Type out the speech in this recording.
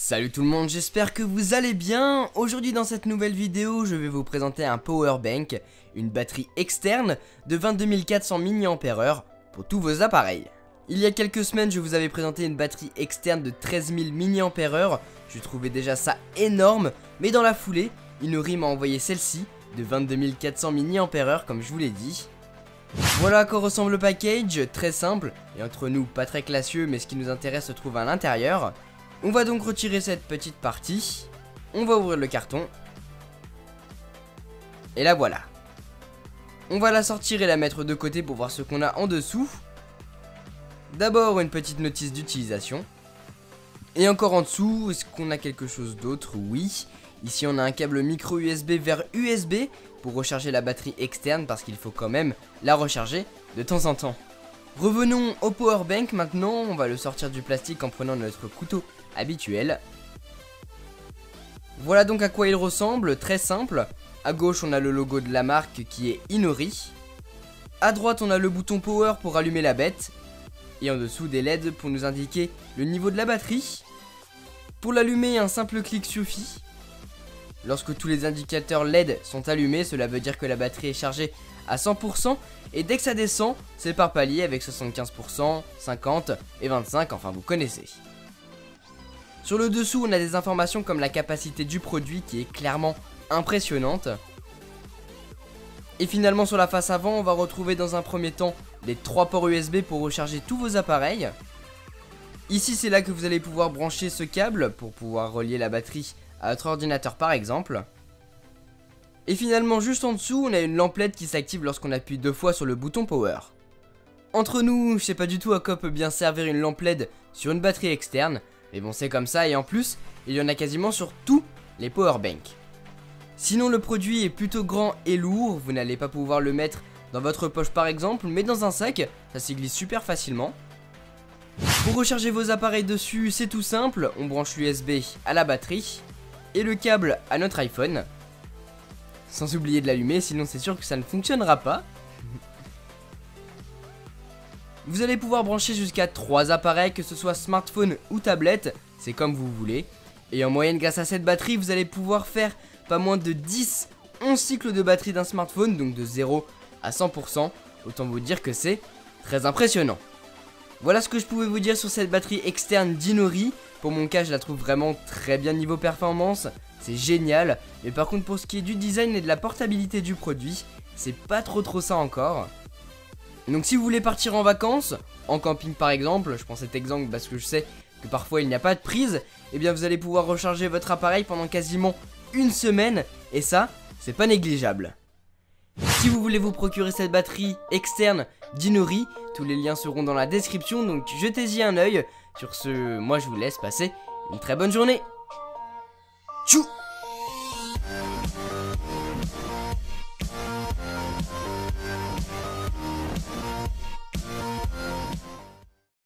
Salut tout le monde, j'espère que vous allez bien. Aujourd'hui dans cette nouvelle vidéo, je vais vous présenter un power bank, une batterie externe de 22 400 mAh pour tous vos appareils. Il y a quelques semaines, je vous avais présenté une batterie externe de 13 000 mAh. Je trouvais déjà ça énorme, mais dans la foulée, Inori m'a envoyé celle-ci de 22 400 mAh comme je vous l'ai dit. Voilà à quoi ressemble le package, très simple, et entre nous pas très classieux, mais ce qui nous intéresse se trouve à l'intérieur. On va donc retirer cette petite partie, on va ouvrir le carton, et la voilà. On va la sortir et la mettre de côté pour voir ce qu'on a en dessous. D'abord une petite notice d'utilisation. Et encore en dessous, est-ce qu'on a quelque chose d'autre? Oui. Ici on a un câble micro USB vers USB pour recharger la batterie externe parce qu'il faut quand même la recharger de temps en temps. Revenons au power bank maintenant, on va le sortir du plastique en prenant notre couteau habituel. Voilà donc à quoi il ressemble, très simple. À gauche on a le logo de la marque qui est Inori. À droite on a le bouton power pour allumer la bête. Et en dessous des LED pour nous indiquer le niveau de la batterie. Pour l'allumer, un simple clic suffit. Lorsque tous les indicateurs LED sont allumés, cela veut dire que la batterie est chargée à 100%. Et dès que ça descend, c'est par palier avec 75%, 50% et 25%, enfin vous connaissez. Sur le dessous, on a des informations comme la capacité du produit qui est clairement impressionnante. Et finalement sur la face avant, on va retrouver dans un premier temps les 3 ports USB pour recharger tous vos appareils. Ici c'est là que vous allez pouvoir brancher ce câble pour pouvoir relier la batterie à votre ordinateur par exemple. Et finalement juste en dessous, on a une lampe LED qui s'active lorsqu'on appuie 2 fois sur le bouton power. Entre nous, je sais pas du tout à quoi peut bien servir une lampe LED sur une batterie externe. Mais bon, c'est comme ça, et en plus, il y en a quasiment sur tous les powerbanks. Sinon, le produit est plutôt grand et lourd, vous n'allez pas pouvoir le mettre dans votre poche par exemple, mais dans un sac, ça s'y glisse super facilement. Pour recharger vos appareils dessus, c'est tout simple, on branche l'USB à la batterie, et le câble à notre iPhone. Sans oublier de l'allumer, sinon c'est sûr que ça ne fonctionnera pas. Vous allez pouvoir brancher jusqu'à 3 appareils, que ce soit smartphone ou tablette, c'est comme vous voulez. Et en moyenne, grâce à cette batterie, vous allez pouvoir faire pas moins de 10-11 cycles de batterie d'un smartphone, donc de 0 à 100%. Autant vous dire que c'est très impressionnant. Voilà ce que je pouvais vous dire sur cette batterie externe d'Inori. Pour mon cas, je la trouve vraiment très bien niveau performance, c'est génial. Mais par contre, pour ce qui est du design et de la portabilité du produit, c'est pas trop ça encore. Donc si vous voulez partir en vacances, en camping par exemple, je prends cet exemple parce que je sais que parfois il n'y a pas de prise, et bien vous allez pouvoir recharger votre appareil pendant quasiment une semaine, et ça, c'est pas négligeable. Si vous voulez vous procurer cette batterie externe d'Inori, tous les liens seront dans la description, donc jetez-y un œil. Sur ce, moi je vous laisse passer une très bonne journée. Tchou!